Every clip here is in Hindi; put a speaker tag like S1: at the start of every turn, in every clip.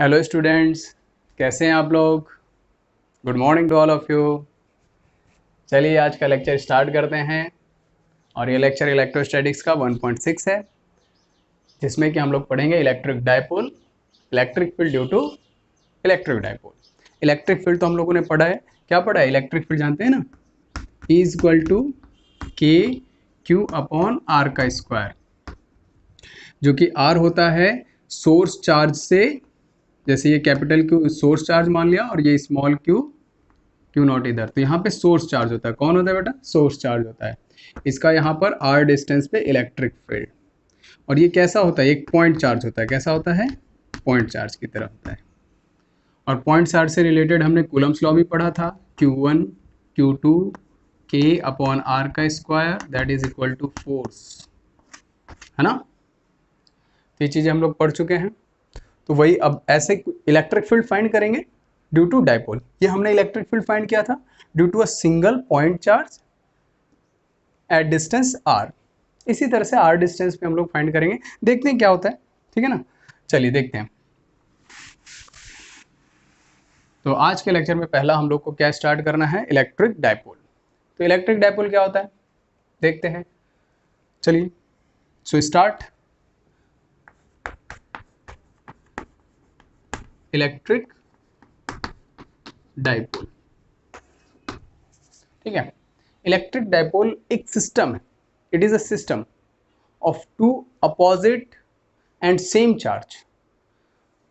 S1: हेलो स्टूडेंट्स, कैसे हैं आप लोग। Good morning to all of you. चलिए आज का लेक्चर स्टार्ट करते हैं और ये लेक्चर इलेक्ट्रोस्टैटिक्स का 1.6 है, जिसमें कि हम लोग पढ़ेंगे electric dipole, electric field due to electric dipole. Electric field तो हम लोगों ने पढ़ा है, क्या पढ़ा है, इलेक्ट्रिक फील्ड जानते हैं ना, E इक्वल टू के क्यू अपॉन आर का स्क्वायर, जो कि आर होता है सोर्स चार्ज से, जैसे ये कैपिटल क्यू सोर्स चार्ज मान लिया और ये स्मॉल क्यू क्यू नॉट इधर, तो यहाँ पे सोर्स चार्ज होता है। कौन होता है बेटा, सोर्स चार्ज होता है। इसका यहाँ पर आर डिस्टेंस पे इलेक्ट्रिक फील्ड, और ये कैसा होता है, एक पॉइंट चार्ज होता है। कैसा होता है, पॉइंट चार्ज की तरह होता है। और पॉइंट चार्ज से रिलेटेड हमने कूलम्स लॉ भी पढ़ा था, Q1 Q2 K upon R का square that is equal to force, है ना। तो ये चीज़ें हम लोग पढ़ चुके हैं। तो वही अब ऐसे इलेक्ट्रिक फील्ड फाइंड करेंगे ड्यू टू डायपोल। ये हमने इलेक्ट्रिक फील्ड फाइंड किया था due to a single point charge at distance R. इसी तरह से आर डिस्टेंस पे हम लोग फाइंड करेंगे, देखते हैं क्या होता है, ठीक है ना। चलिए देखते हैं। तो आज के लेक्चर में पहला हम लोग को क्या स्टार्ट करना है, इलेक्ट्रिक डायपोल। तो इलेक्ट्रिक डायपोल क्या होता है देखते हैं, चलिए। So start. इलेक्ट्रिक डायपोल, ठीक है। इलेक्ट्रिक डायपोल एक सिस्टम है, it is a system of two opposite and same charge,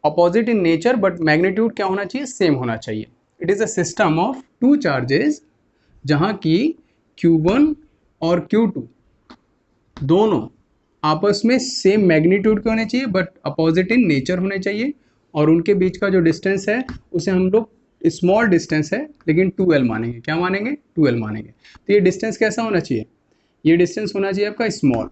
S1: opposite in nature but magnitude क्या होना चाहिए, सेम होना चाहिए। It is a system of two charges, जहां की Q1 और Q2 दोनों आपस में सेम मैग्नीट्यूड के होने चाहिए बट अपोजिट इन नेचर होने चाहिए, और उनके बीच का जो डिस्टेंस है उसे हम लोग स्मॉल डिस्टेंस है लेकिन 2L मानेंगे। क्या मानेंगे, 2L मानेंगे। तो ये डिस्टेंस कैसा होना चाहिए, ये डिस्टेंस होना चाहिए आपका स्मॉल,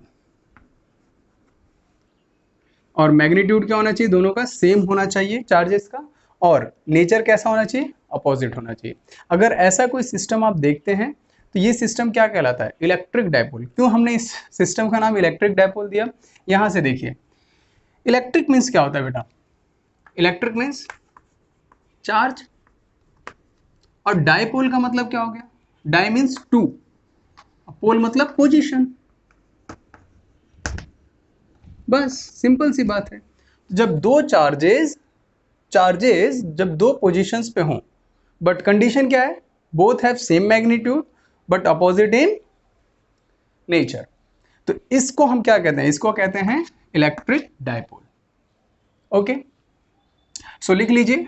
S1: और मैग्नीट्यूड क्या होना चाहिए, दोनों का सेम होना चाहिए चार्जेस का, और नेचर कैसा होना चाहिए, अपोजिट होना चाहिए। अगर ऐसा कोई सिस्टम आप देखते हैं तो ये सिस्टम क्या कहलाता है, इलेक्ट्रिक डायपोल। क्यों हमने इस सिस्टम का नाम इलेक्ट्रिक डायपोल दिया, यहां से देखिए। इलेक्ट्रिक मीन्स क्या होता है बेटा, इलेक्ट्रिक मीन्स चार्ज, और डायपोल का मतलब क्या हो गया, डाई मीन्स टू, पोल मतलब पोजीशन, बस सिंपल सी बात है। जब दो चार्जेस चार्जेस जब दो पोजीशंस पे हों, बट कंडीशन क्या है, both have same magnitude but opposite in nature, तो इसको हम क्या कहते हैं, इसको कहते हैं इलेक्ट्रिक डायपोल। ओके, सो लिख लीजिए,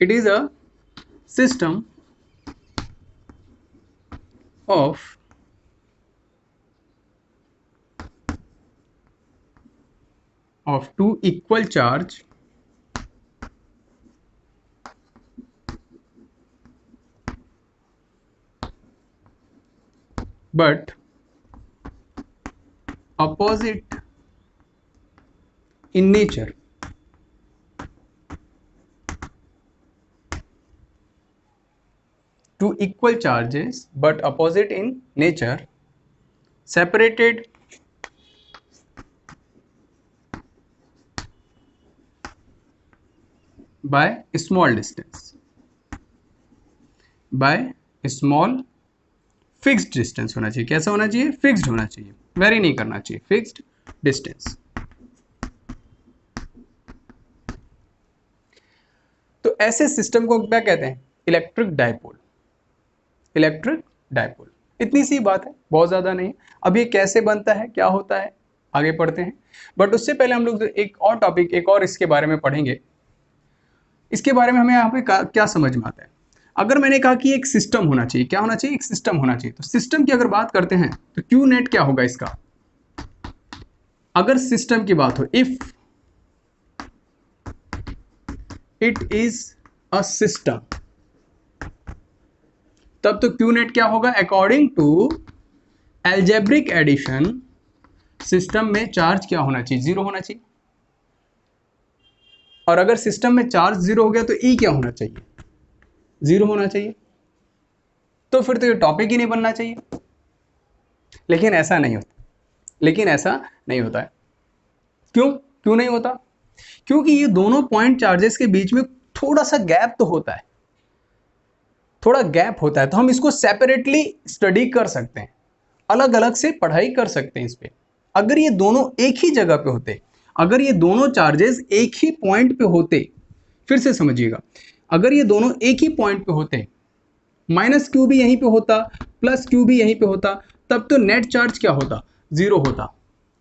S1: it is a system of two equal charge but opposite in nature. Two equal charges but opposite in nature, separated by small distance, by small fixed distance होना चाहिए। कैसा होना चाहिए, फिक्स्ड होना चाहिए, वेरी नहीं करना चाहिए, फिक्स्ड डिस्टेंस। तो ऐसे सिस्टम को क्या कहते हैं, इलेक्ट्रिक डायपोल। इलेक्ट्रिक डायपोल, इतनी सी बात है, बहुत ज्यादा नहीं। अब ये कैसे बनता है, क्या होता है, आगे पढ़ते हैं। बट उससे पहले हम लोग एक और टॉपिक, एक और इसके बारे में पढ़ेंगे। इसके बारे में हमें यहाँ पे क्या समझ में आता है। अगर मैंने कहा कि एक सिस्टम होना चाहिए, क्या होना चाहिए, एक सिस्टम होना चाहिए, तो सिस्टम की अगर बात करते हैं तो क्यू नेट क्या होगा इसका। अगर सिस्टम की बात हो, if it is a system, तब तो क्यू नेट क्या होगा, according to algebraic addition, system में चार्ज क्या होना चाहिए, जीरो होना चाहिए। और अगर सिस्टम में चार्ज जीरो हो गया तो ई क्या होना चाहिए, जीरो होना चाहिए। तो फिर तो ये टॉपिक ही नहीं बनना चाहिए। लेकिन ऐसा नहीं होता, लेकिन ऐसा नहीं होता है। क्यों क्यों नहीं होता, क्योंकि ये दोनों पॉइंट चार्जेस के बीच में थोड़ा सा गैप तो होता है, थोड़ा गैप होता है, तो हम इसको सेपरेटली स्टडी कर सकते हैं, अलग अलग से पढ़ाई कर सकते हैं इस पे। अगर ये दोनों एक ही जगह पे होते, अगर ये दोनों चार्जेस एक ही पॉइंट पे होते, फिर से समझिएगा, अगर ये दोनों एक ही पॉइंट पे होते, माइनस क्यू भी यहीं पे होता, प्लस क्यू भी यहीं पे होता, तब तो नेट चार्ज क्या होता, जीरो होता।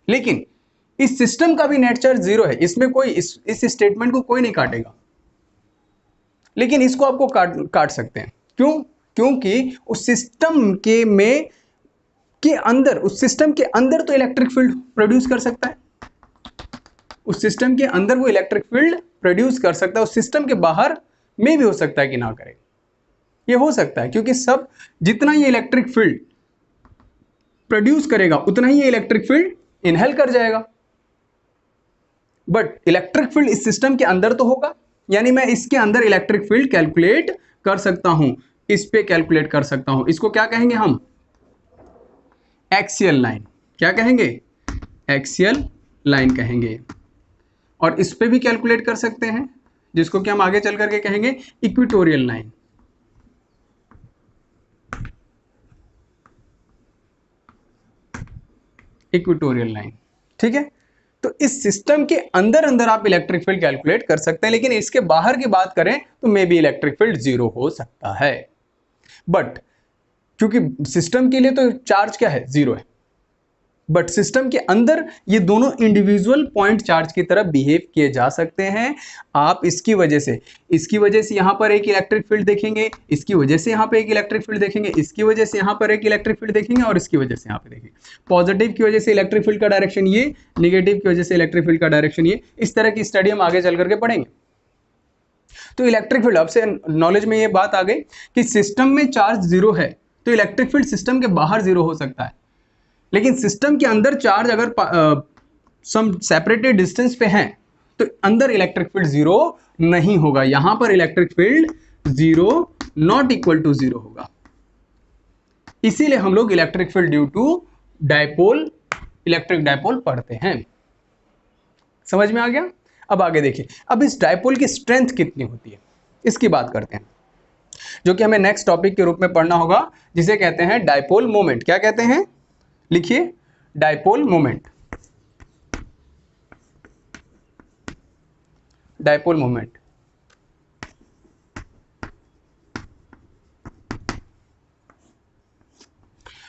S1: लेकिन इस सिस्टम का भी नेट चार्ज जीरो है, इसमें कोई इस स्टेटमेंट को कोई नहीं काटेगा, लेकिन इसको आपको काट सकते हैं। क्यों? क्योंकि उस सिस्टम के में के अंदर, उस सिस्टम के अंदर तो इलेक्ट्रिक फील्ड प्रोड्यूस कर सकता है, उस सिस्टम के अंदर वो इलेक्ट्रिक फील्ड प्रोड्यूस कर सकता है, उस सिस्टम के बाहर में भी हो सकता है कि ना करे, ये हो सकता है, क्योंकि सब जितना ये इलेक्ट्रिक फील्ड प्रोड्यूस करेगा उतना ही ये इलेक्ट्रिक फील्ड इनहेल कर जाएगा। बट इलेक्ट्रिक फील्ड इस सिस्टम के अंदर तो होगा, यानी मैं इसके अंदर इलेक्ट्रिक फील्ड कैलकुलेट कर सकता हूं, इस पे कैलकुलेट कर सकता हूं। इसको क्या कहेंगे हम? Axial line. क्या कहेंगे? एक्सियल लाइन कहेंगे। और इस पे भी कैलकुलेट कर सकते हैं, जिसको कि हम आगे चल करके कहेंगे इक्वेटोरियल लाइन। इक्वेटोरियल लाइन, ठीक है। तो इस सिस्टम के अंदर अंदर आप इलेक्ट्रिक फील्ड कैलकुलेट कर सकते हैं, लेकिन इसके बाहर की बात करें तो may be electric field zero हो सकता है। बट क्योंकि सिस्टम के लिए तो चार्ज क्या है? जीरो है, बट सिस्टम के अंदर ये दोनों इंडिविजुअल पॉइंट चार्ज की तरह बिहेव किए जा सकते हैं। आप इसकी वजह से यहां पर एक इलेक्ट्रिक फील्ड देखेंगे, इसकी वजह से यहां पे एक इलेक्ट्रिक फील्ड देखेंगे, इसकी वजह से यहां पर एक इलेक्ट्रिक फील्ड देखेंगे, और इसकी वजह से यहां पे देखेंगे। पॉजिटिव की वजह से इलेक्ट्रिक फील्ड का डायरेक्शन ये, निगेटिव की वजह से इलेक्ट्रिक फील्ड का डायरेक्शन ये। इस तरह की स्टडी हम आगे चल करके पढ़ेंगे। तो इलेक्ट्रिक फील्ड, अब से नॉलेज में ये बात आ गई कि सिस्टम में चार्ज जीरो है, तो इलेक्ट्रिक फील्ड सिस्टम के बाहर जीरो हो सकता है, लेकिन सिस्टम के अंदर चार्ज अगर सम सेपरेटेड डिस्टेंस पे हैं तो अंदर इलेक्ट्रिक फील्ड जीरो नहीं होगा। यहां पर electric field zero, not equal to zero होगा। इसीलिए हम लोग electric field due to dipole, electric dipole पढ़ते हैं। समझ में आ गया? अब आगे देखिए, अब इस डायपोल की स्ट्रेंथ कितनी होती है इसकी बात करते हैं, जो कि हमें नेक्स्ट टॉपिक के रूप में पढ़ना होगा, जिसे कहते हैं डायपोल मोमेंट। क्या कहते हैं? लिखिए, डायपोल मोमेंट। Dipole moment.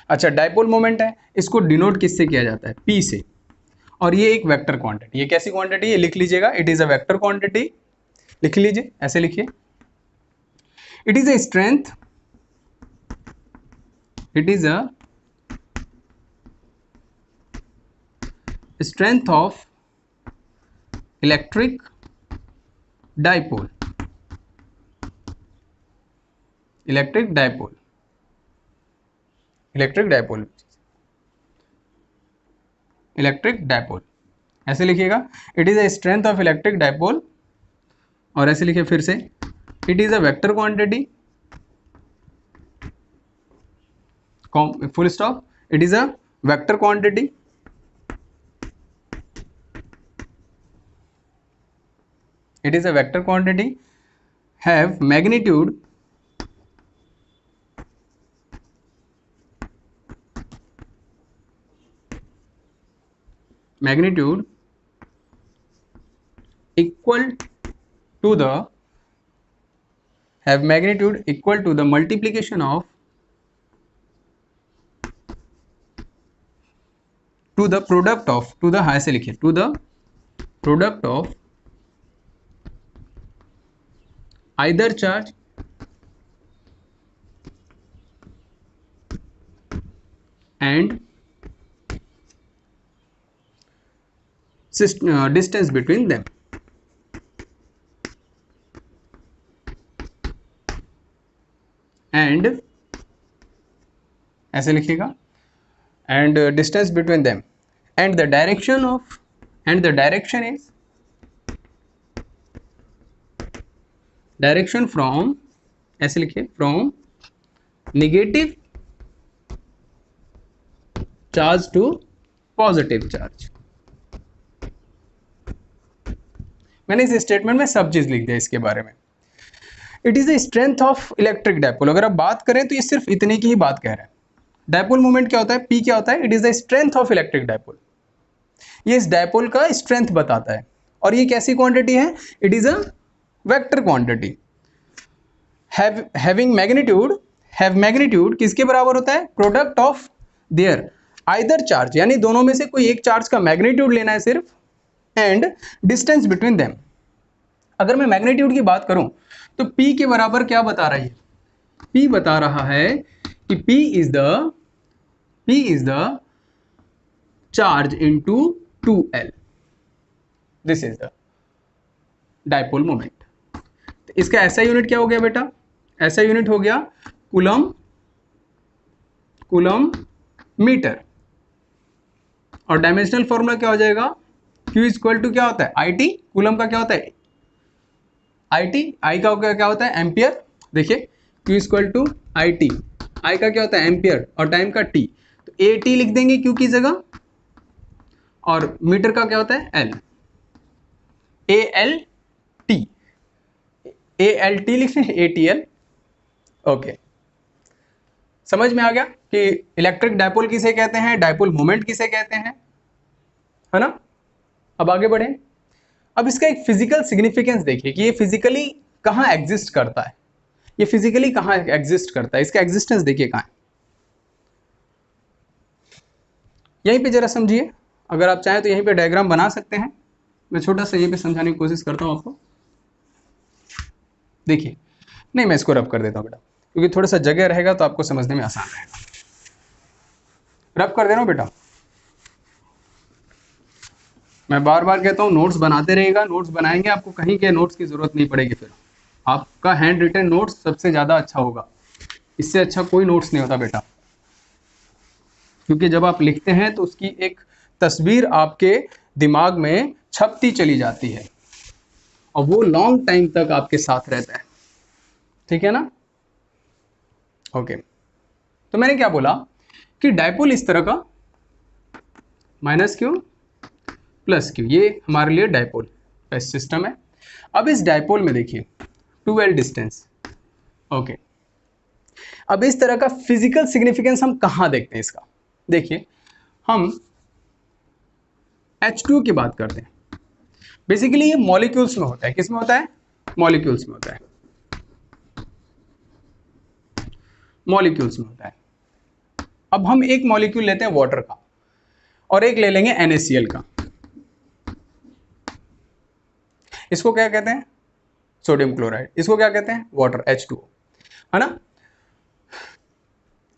S1: अच्छा, डायपोल मोमेंट है, इसको डिनोट किससे किया जाता है? P से। और ये एक वेक्टर क्वांटिटी, ये कैसी क्वांटिटी है? लिख लीजिएगा, it is a vector quantity. लिख लीजिए, ऐसे लिखिए, it is a strength, it is a strength of electric dipole, electric dipole, electric dipole, electric dipole। ऐसे लिखिएगा, it is a strength of electric dipole, और ऐसे लिखिए फिर से, it is a vector quantity, full stop, it is a vector quantity, it is a vector quantity, have magnitude equal to the, have magnitude equal to the multiplication of, to the product of, to the, ऐसे लिखिए, to the product of either charge and distance between them। and ऐसे लिखिएगा, and distance between them, and the direction of, and the direction is, direction from, ऐसे लिखिए, from negative charge to positive charge, मैंने इस स्टेटमेंट में सब चीज लिख दिया इसके बारे में। It is the strength of electric dipole. अगर आप बात करें तो ये सिर्फ इतने की ही बात कह रहा है। डायपोल मोमेंट क्या होता है, पी क्या होता है, it is the strength of electric dipole. ये इस डायपोल का स्ट्रेंथ बताता है। और ये कैसी क्वांटिटी है, it is a vector quantity. Having magnitude, have magnitude किसके बराबर होता है, product of their either charge, यानी दोनों में से कोई एक चार्ज का मैग्नीट्यूड लेना है सिर्फ, एंड डिस्टेंस बिटवीन देम। अगर मैं मैग्नीट्यूड की बात करूं तो P के बराबर क्या बता रही है, P बता रहा है कि P is the charge into 2L, this is the dipole moment. तो इसका ऐसा यूनिट क्या हो गया बेटा, ऐसा यूनिट हो गया कूलम मीटर। और डायमेंशनल फॉर्मूला क्या हो जाएगा, Q इक्वल टू क्या होता है, IT, कूलम का क्या होता है IT, I का क्या होता है एम्पियर। देखिए Q equal to IT, I का क्या होता है एम्पियर और टाइम का T, तो AT लिख देंगे Q की जगह, और मीटर का क्या होता है L, ALT लिख लें, ATL। ओके, समझ में आ गया कि इलेक्ट्रिक डायपोल किसे कहते हैं, डायपोल मोमेंट किसे कहते हैं, है ना। अब आगे बढ़ें। अब इसका एक फिजिकल सिग्निफिकेंस देखिए कि ये फिजिकली कहाँ एग्जिस्ट करता है, ये फिजिकली कहाँ एग्जिस्ट करता है, इसका एग्जिस्टेंस देखिए कहाँ है। यहीं पे जरा समझिए, अगर आप चाहें तो यहीं पे डायग्राम बना सकते हैं। मैं छोटा सा यहीं पे समझाने की कोशिश करता हूँ आपको। देखिए, नहीं मैं इसको रब कर देता हूँ बेटा, क्योंकि थोड़ा सा जगह रहेगा तो आपको समझने में आसान रहेगा। रब कर दे रहा हूँ बेटा। मैं बार बार कहता हूँ नोट्स बनाते रहेगा, नोट्स बनाएंगे, आपको कहीं के नोट्स की जरूरत नहीं पड़ेगी। फिर आपका हैंड रिटन नोट्स सबसे ज़्यादा अच्छा होगा, इससे अच्छा कोई नोट्स नहीं होता बेटा। क्योंकि जब आप लिखते हैं तो उसकी एक तस्वीर आपके दिमाग में छपती चली जाती है और वो लॉन्ग टाइम तक आपके साथ रहता है, ठीक है ना। ओके, तो मैंने क्या बोला कि डायपोल इस तरह का -Q +Q, ये हमारे लिए डायपोल का सिस्टम है। अब इस डायपोल में देखिए 2L डिस्टेंस। ओके, अब इस तरह का फिजिकल सिग्निफिकेंस हम कहाँ देखते हैं इसका, देखिए हम H2 की बात करते हैं। बेसिकली ये मॉलिक्यूल्स में होता है, किस में होता है, मॉलिक्यूल्स में होता है, मॉलिक्यूल्स में होता है। अब हम एक मॉलिक्यूल लेते हैं वाटर का और एक ले लेंगे NaCl का, इसको क्या कहते हैं, सोडियम क्लोराइड, इसको क्या कहते हैं, वाटर, H2O, है ना।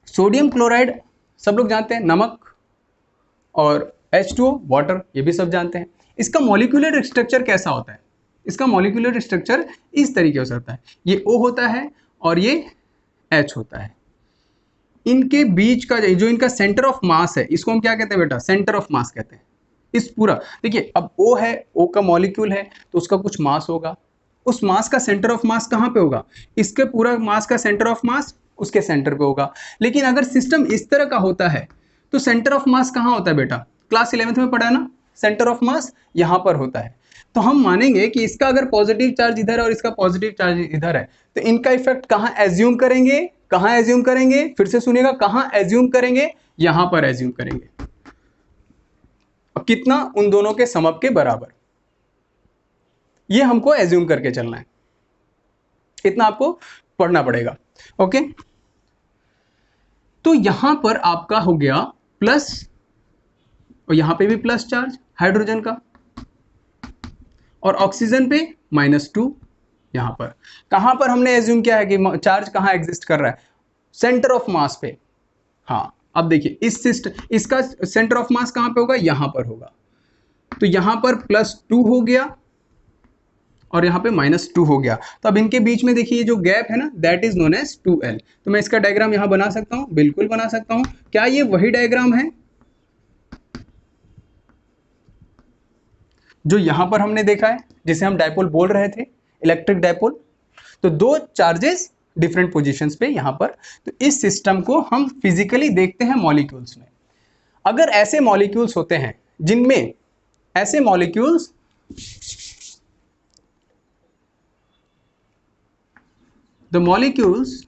S1: सोडियम क्लोराइड सब लोग जानते हैं, नमक, और H2O वाटर, ये भी सब जानते हैं। इसका मॉलिक्यूलर स्ट्रक्चर कैसा होता है, इसका मॉलिक्यूलर स्ट्रक्चर इस तरीके से होता है, ये O होता है और ये H होता है। इनके बीच का जो इनका सेंटर ऑफ मास है, इसको हम क्या कहते हैं बेटा, सेंटर ऑफ मास कहते हैं। इस पूरा देखिए, अब O है, O का मॉलिक्यूल है तो उसका कुछ मास होगा, उस मास का सेंटर ऑफ मास कहाँ पे होगा, इसके पूरा मास का सेंटर ऑफ मास उसके सेंटर पे होगा। लेकिन अगर सिस्टम इस तरह का होता है तो सेंटर ऑफ मास कहाँ होता है बेटा, क्लास 11th में पढ़ा है ना, सेंटर ऑफ मास यहाँ पर होता है। तो हम मानेंगे कि इसका अगर पॉजिटिव चार्ज इधर है और इसका पॉजिटिव चार्ज इधर है, तो इनका इफेक्ट कहाँ एज्यूम करेंगे, कहाँ एज्यूम करेंगे, फिर से सुनिएगा, कहाँ एज्यूम करेंगे, यहां पर एज्यूम करेंगे। अब कितना, उन दोनों के समअप के बराबर, ये हमको एज्यूम करके चलना है, इतना आपको पढ़ना पड़ेगा। ओके, तो यहां पर आपका हो गया प्लस, और यहां पे भी प्लस चार्ज हाइड्रोजन का, और ऑक्सीजन पे -2। यहां पर कहां पर हमने एज्यूम किया है कि चार्ज कहां एग्जिस्ट कर रहा है, सेंटर ऑफ मास पे। हाँ, अब देखिए इस सिस्टम, इसका सेंटर ऑफ मास कहां पे होगा, यहां पर होगा, तो यहां पर +2 हो गया और यहां पे -2 हो गया। तो अब इनके बीच में देखिए जो गैप है ना, that is known as 2L। तो मैं इसका डायग्राम यहां बना सकता हूं, बिल्कुल बना सकता हूं। क्या ये वही डायग्राम है जो यहां पर हमने देखा है, जिसे हम डायपोल बोल रहे थे, इलेक्ट्रिक डायपोल। तो दो चार्जेस डिफरेंट पोजीशंस पे यहां पर। तो इस सिस्टम को हम फिजिकली देखते हैं मॉलिक्यूल्स में। अगर ऐसे मॉलिक्यूल्स होते हैं जिनमें, ऐसे molecules the molecules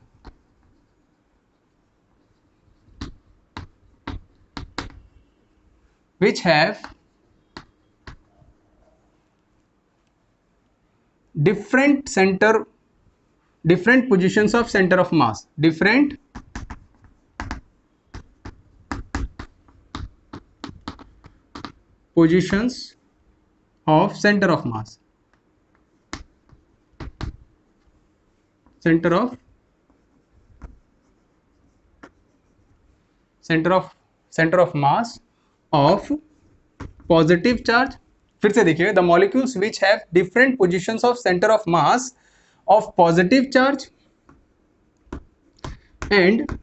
S1: which have different positions of center of mass, different positions of center of mass, center of mass of positive charge. फिर से देखिए, the molecules which have different positions of center of mass of positive charge and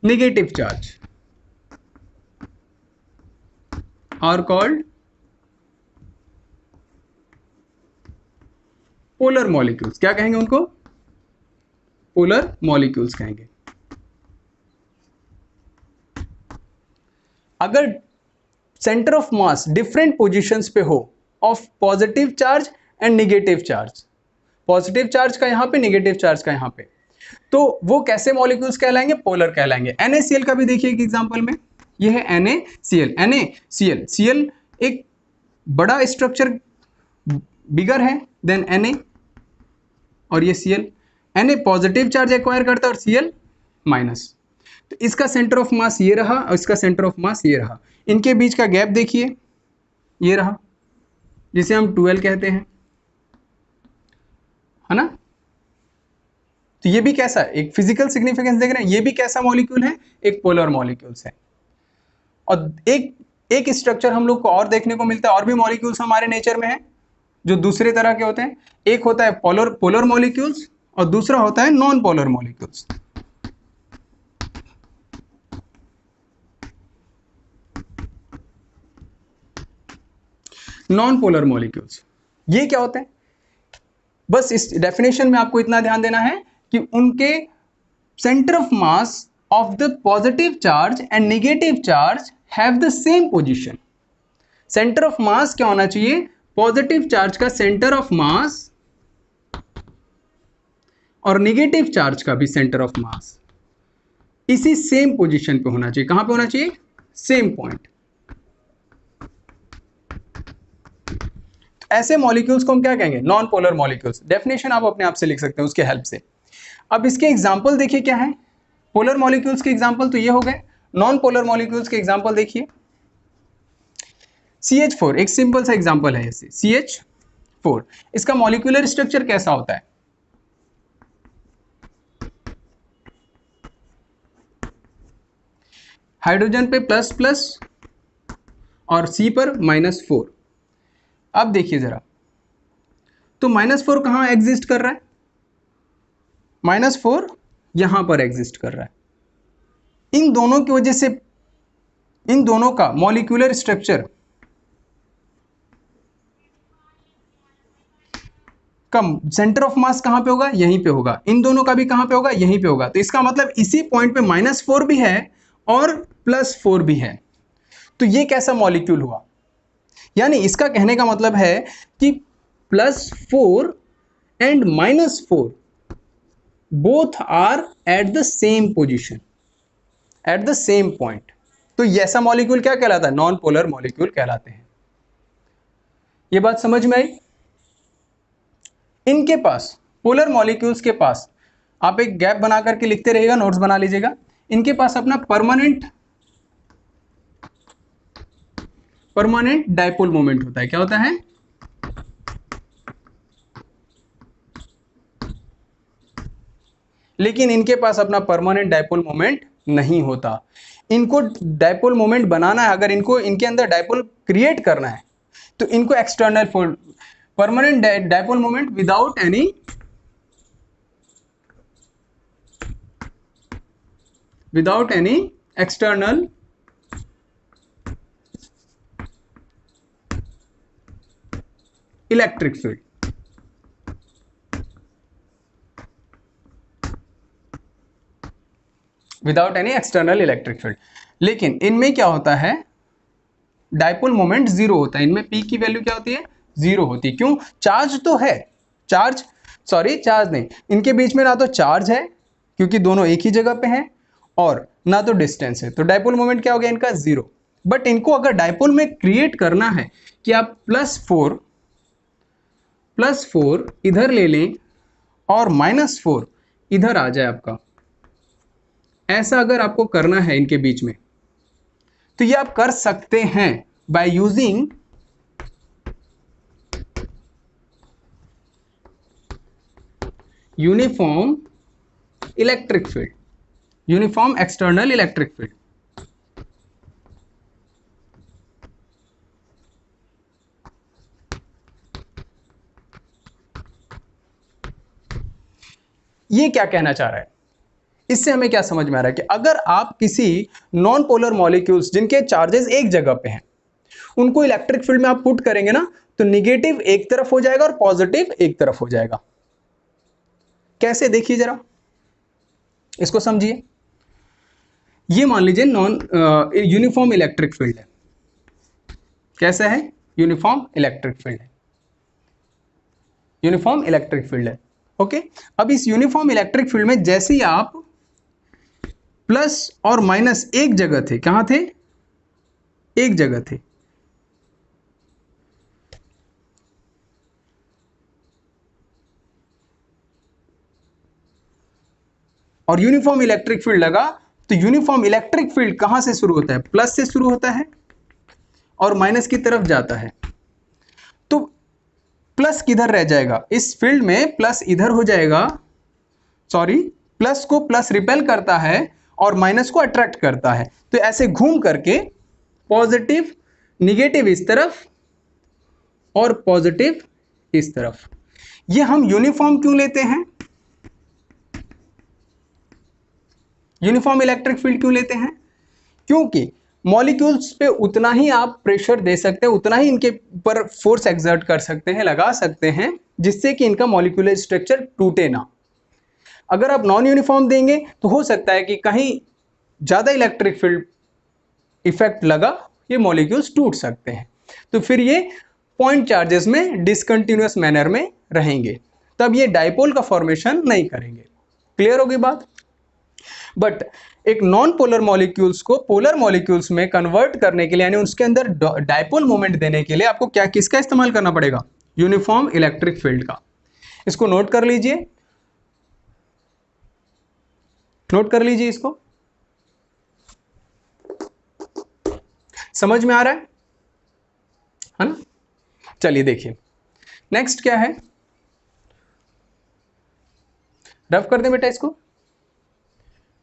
S1: negative charge are called polar molecules. क्या कहेंगे उनको? polar molecules कहेंगे. अगर centre of mass different positions पे हो of positive charge and negative charge, positive charge का यहां पे, नेगेटिव चार्ज का यहां पे, तो वो कैसे मॉलिक्यूल्स कहलाएंगे? पोलर कहलाएंगे. NaCl का भी देखिए एक एग्जांपल में, ये है NaCl. Cl एक बड़ा स्ट्रक्चर, बिगर है देन Na, और ये Cl. Na positive charge acquire करता है और Cl माइनस. तो इसका सेंटर ऑफ मास ये रहा और इसका सेंटर ऑफ मास ये रहा. इनके बीच का गैप देखिए, ये रहा, जिसे हम 12 कहते हैं, है ना. तो ये भी कैसा, एक फिजिकल सिग्निफिकेंस देख रहे हैं, ये भी कैसा मॉलिक्यूल है? एक पोलर मॉलिक्यूल्स है. और एक स्ट्रक्चर हम लोग को और देखने को मिलता है, और भी मॉलिक्यूल्स हमारे नेचर में है जो दूसरे तरह के होते हैं. एक होता है पोलर मॉलिक्यूल्स और दूसरा होता है non polar molecules. Non polar molecules ये क्या होते हैं? बस इस डेफिनेशन में आपको इतना ध्यान देना है कि उनके centre of mass of the positive charge and negative charge have the same position. Centre of mass क्या होना चाहिए? पॉजिटिव चार्ज का सेंटर ऑफ मास और नेगेटिव चार्ज का भी सेंटर ऑफ मास इसी सेम पोजीशन पे होना चाहिए. कहां पे होना चाहिए? Same point. ऐसे मॉलिक्यूल्स को हम क्या कहेंगे? Non polar molecules. डेफिनेशन आप अपने आप से लिख सकते हैं उसके हेल्प से. अब इसके एग्जांपल देखिए क्या है. पोलर मॉलिक्यूल्स के एग्जांपल तो ये हो गए. नॉन पोलर मॉलिक्यूल्स के एग्जांपल देखिए. CH4 एक सिंपल सा एग्जांपल है. ऐसे CH4, इसका मॉलिक्यूलर स्ट्रक्चर कैसा होता है? हाइड्रोजन पे प्लस और C पर -4. अब देखिए जरा, तो -4 कहां एग्जिस्ट कर रहा है? -4 यहां पर एग्जिस्ट कर रहा है. इन दोनों की वजह से इन दोनों का मॉलिक्यूलर स्ट्रक्चर का सेंटर ऑफ मास कहां पे होगा? यहीं पे होगा. इन दोनों का भी कहां पे होगा? यहीं पे होगा. तो इसका मतलब इसी पॉइंट पे -4 भी है और +4 भी है. तो ये कैसा मॉलिक्यूल हुआ? यानी इसका कहने का मतलब है कि +4 and -4 both are at the same position, at the same point. तो ये ऐसा मॉलिक्यूल क्या कहलाता है? नॉन पोलर मॉलिक्यूल कहलाते हैं. ये बात समझ में आई? इनके पास, पोलर मॉलिक्यूल्स के पास, आप एक गैप बना करके लिखते रहिएगा, नोट्स बना लीजिएगा. इनके पास अपना परमानेंट डायपोल मोमेंट होता है. क्या होता है? लेकिन इनके पास अपना परमानेंट डायपोल मोमेंट नहीं होता. इनको डायपोल मोमेंट बनाना है, अगर इनको इनके अंदर डायपोल क्रिएट करना है, तो इनको external permanent dipole moment without any external electric field. Without any external electric field. लेकिन इनमें क्या होता है? डायपोल मोमेंट 0 होता है. इनमें P की वैल्यू क्या होती है? 0 होती है. क्यों? चार्ज तो है, चार्ज सॉरी चार्ज नहीं, इनके बीच में ना तो चार्ज है क्योंकि दोनों एक ही जगह पे हैं, और ना तो डिस्टेंस है, तो डायपोल मोमेंट क्या हो गया इनका, जीरो। बट इनको अगर डायपोल में क्रिएट करना है कि आप +4 इधर ले लें और -4 इधर आ जाए आपका, ऐसा अगर आपको करना है इनके बीच में, तो ये आप कर सकते हैं by using uniform electric field, uniform external electric field. ये क्या कहना चाह रहा है, इससे हमें क्या समझ में आ रहा है कि अगर आप किसी नॉन पोलर मॉलिक्यूल्स जिनके चार्जेस एक जगह पे हैं, उनको इलेक्ट्रिक फील्ड में आप पुट करेंगे ना, तो निगेटिव एक तरफ हो जाएगा और पॉजिटिव एक तरफ हो जाएगा। कैसे, देखिए जरा, इसको समझिए। ये मान लीजिए नॉन यूनिफॉर्म इलेक्ट्रिक फील्ड है। कैसा है, यूनिफॉर्म इलेक्ट्रिक फील्ड है, यूनिफॉर्म इलेक्ट्रिक फील्ड है। ओके, अब इस यूनिफॉर्म इलेक्ट्रिक फील्ड में जैसे ही आप प्लस और माइनस एक जगह थे, कहां थे, एक जगह थे, और यूनिफॉर्म इलेक्ट्रिक फील्ड लगा, तो यूनिफॉर्म इलेक्ट्रिक फील्ड कहां से शुरू होता है, प्लस से शुरू होता है और माइनस की तरफ जाता है। तो प्लस किधर रह जाएगा इस फील्ड में, प्लस इधर हो जाएगा, सॉरी, प्लस को प्लस रिपेल करता है और माइनस को अट्रैक्ट करता है, तो ऐसे घूम करके पॉजिटिव निगेटिव इस तरफ और पॉजिटिव इस तरफ। ये हम यूनिफॉर्म क्यों लेते हैं, यूनिफॉर्म इलेक्ट्रिक फील्ड क्यों लेते हैं, क्योंकि मॉलिक्यूल्स पे उतना ही आप प्रेशर दे सकते हैं, उतना ही इनके ऊपर फोर्स एक्सर्ट कर सकते हैं, लगा सकते हैं, जिससे कि इनका मॉलिक्यूलर स्ट्रक्चर टूटे ना। अगर आप नॉन यूनिफॉर्म देंगे तो हो सकता है कि कहीं ज्यादा इलेक्ट्रिक फील्ड इफेक्ट लगा, ये मॉलिक्यूल्स टूट सकते हैं, तो फिर ये पॉइंट चार्जेस में डिसकंटिन्यूअस मैनर में रहेंगे, तब ये डाइपोल का फॉर्मेशन नहीं करेंगे। क्लियर होगी बात। बट एक नॉन पोलर मॉलिक्यूल्स को पोलर मॉलिक्यूल्स में कन्वर्ट करने के लिए, यानी उसके अंदर डाइपोल मोमेंट देने के लिए आपको क्या, किसका इस्तेमाल करना पड़ेगा, यूनिफॉर्म इलेक्ट्रिक फील्ड का। इसको नोट कर लीजिए, नोट कर लीजिए इसको, समझ में आ रहा है ना। चलिए देखिए नेक्स्ट क्या है, रफ कर दें बेटा इसको।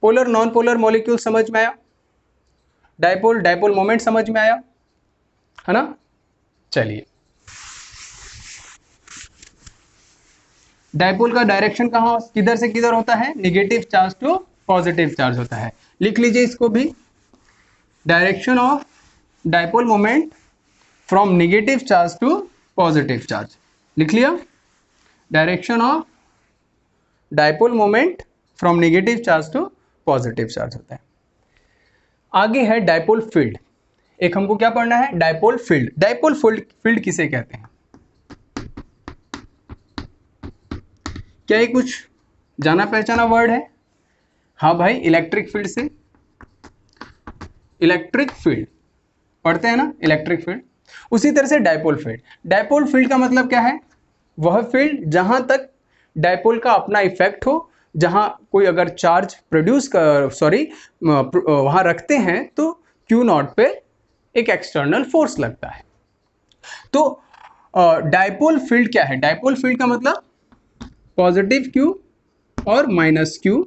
S1: पोलर नॉन पोलर मॉलिक्यूल समझ में आया, डाइपोल डाइपोल मोमेंट समझ में आया, है ना। चलिए, डाइपोल का डायरेक्शन कहां, किधर से किधर होता है, negative charge to positive charge होता है। लिख लीजिए इसको भी, direction of dipole moment from negative charge to positive charge, लिख लिया। Direction of dipole moment from negative charge to positive charge होता है। आगे है डाइपोल फील्ड। एक हमको क्या पढ़ना है, डाइपोल फील्ड। डाइपोल फील्ड किसे कहते हैं, क्या ये कुछ जाना पहचाना वर्ड है, हाँ भाई, इलेक्ट्रिक फील्ड से, इलेक्ट्रिक फील्ड पढ़ते हैं ना, इलेक्ट्रिक फील्ड। उसी तरह से डाइपोल फील्ड, डाइपोल फील्ड का मतलब क्या है, वह फील्ड जहां तक डाइपोल का अपना इफेक्ट हो, जहां कोई अगर चार्ज प्रोड्यूस कर, सॉरी, वहां रखते हैं तो क्यू नॉट पे एक एक्सटर्नल फोर्स लगता है। तो डाइपोल फील्ड क्या है, डाइपोल फील्ड का मतलब पॉजिटिव क्यू और माइनस क्यू।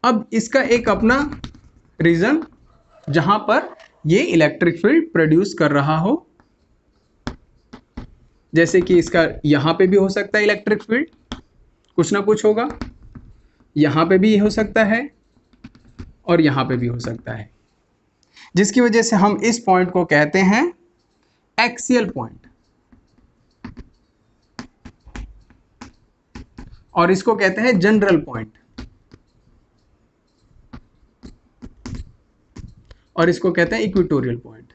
S1: अब इसका एक अपना रीजन जहां पर ये इलेक्ट्रिक फील्ड प्रोड्यूस कर रहा हो, जैसे कि इसका यहां पे भी हो सकता है इलेक्ट्रिक फील्ड, कुछ ना कुछ होगा, यहां पे भी हो सकता है और यहां पे भी हो सकता है, जिसकी वजह से हम इस पॉइंट को कहते हैं एक्सियल पॉइंट, और इसको कहते हैं जनरल पॉइंट, और इसको कहते हैं इक्वेटोरियल पॉइंट।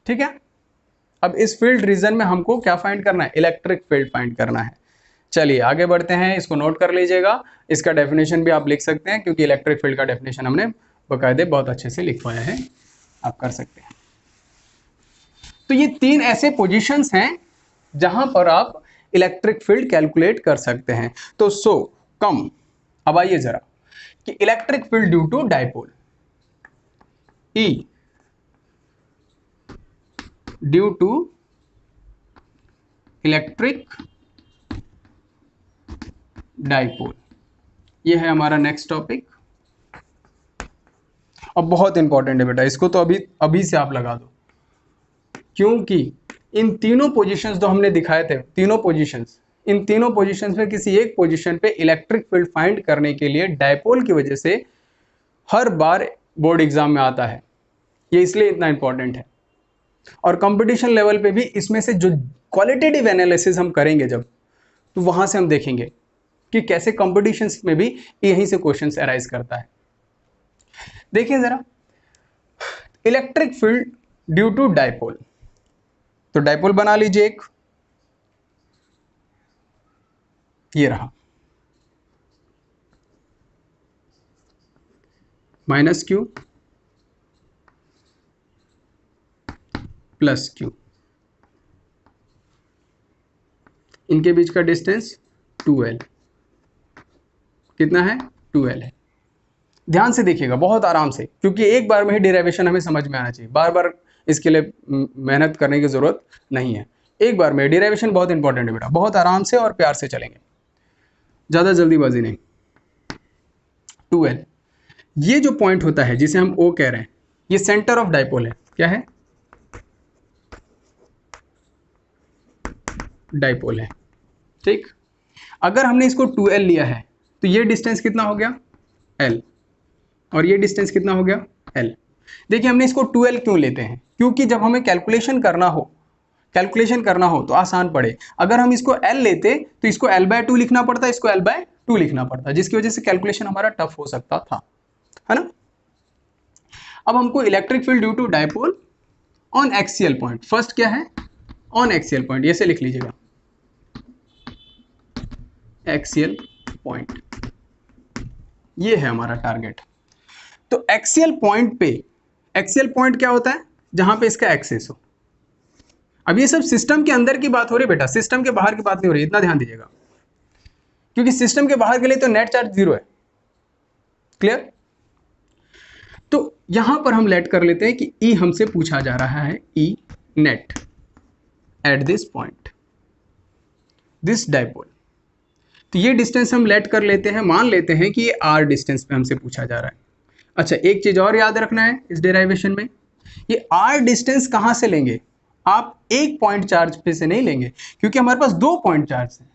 S1: ठीक है। अब इस फील्ड रीजन में हमको क्या फाइंड करना है, इलेक्ट्रिक फील्ड फाइंड करना है। चलिए आगे बढ़ते हैं, इसको नोट कर लीजिएगा, इसका डेफिनेशन भी आप लिख सकते हैं क्योंकि इलेक्ट्रिक फील्ड का डेफिनेशन हमने बाकायदे बहुत अच्छे से लिखवाया है, आप कर सकते हैं। तो ये 3 ऐसे पोजीशंस हैं जहां पर आप इलेक्ट्रिक फील्ड कैलकुलेट कर सकते हैं। तो कम, अब आइए जरा कि electric field due to dipole, E due to electric dipole, ये है हमारा नेक्स्ट टॉपिक। अब बहुत इंपॉर्टेंट है बेटा, इसको तो अभी से आप लगा दो, क्योंकि इन तीनों पोजीशंस जो हमने दिखाए थे, तीनों पोजीशंस, इन तीनों पोजीशंस में किसी एक पोजीशन पे इलेक्ट्रिक फील्ड फाइंड करने के लिए डाइपोल की वजह से हर बार बोर्ड एग्जाम में आता है, ये इसलिए इतना इंपॉर्टेंट है। और कंपटीशन लेवल पे भी इसमें से जो क्वालिटेटिव एनालिसिस हम करेंगे जब, तो वहां से हम देखेंगे कि कैसे कंपटीशंस में भी यहीं से क्वेश्चंस अराइज करता है। देखिए जरा, electric field due to dipole, तो डाइपोल बना लीजिए एक, ये रहा -q +q, इनके बीच का डिस्टेंस 2l, कितना है, 2l है। ध्यान से देखिएगा बहुत आराम से, क्योंकि एक बार में ही डेरिवेशन हमें समझ में आना चाहिए, बार बार इसके लिए मेहनत करने की जरूरत नहीं है, एक बार में डेरिवेशन बहुत इंपॉर्टेंट है बेटा, बहुत आराम से और प्यार से चलेंगे, ज्यादा जल्दीबाजी नहीं। 2l, ये जो पॉइंट होता है जिसे हम O कह रहे हैं, ये सेंटर ऑफ डाइपोल है, क्या है, डाइपोल है, ठीक। अगर हमने इसको 2l लिया है तो ये डिस्टेंस कितना हो गया, l, और ये डिस्टेंस कितना हो गया, l। देखिए हमने इसको 2l क्यों लेते हैं, क्योंकि जब हमें कैलकुलेशन करना हो तो आसान पड़े। अगर हम इसको l लेते तो इसको l/2 लिखना पड़ता, इसको l/2 लिखना पड़ता, जिसकी वजह से कैलकुलेशन हमारा टफ हो सकता था, है ना। अब हमको electric field due to dipole on axial point, first क्या है, ऑन एक्सियल पॉइंट, ये से लिख लीजिएगा, एक्सियल पॉइंट, ये है हमारा टारगेट। तो एक्सियल पॉइंट पे, एक्सियल पॉइंट क्या होता है, जहां पे इसका एक्सेस हो। अब ये सब सिस्टम के अंदर की बात हो रही है बेटा, सिस्टम के बाहर की बात नहीं हो रही, इतना ध्यान दीजिएगा, क्योंकि सिस्टम के बाहर के लिए तो नेट चार्ज 0 है, क्लियर। तो यहां पर हम लेट कर लेते हैं कि E हमसे पूछा जा रहा है, E net at this point, this dipole. तो ये डिस्टेंस हम लेट कर लेते हैं, मान लेते हैं कि ये R डिस्टेंस पे हमसे पूछा जा रहा है। अच्छा, एक चीज और याद रखना है इस डेरिवेशन में, ये R डिस्टेंस कहां से लेंगे, आप एक पॉइंट चार्ज पे से नहीं लेंगे, क्योंकि हमारे पास 2 पॉइंट चार्ज हैं,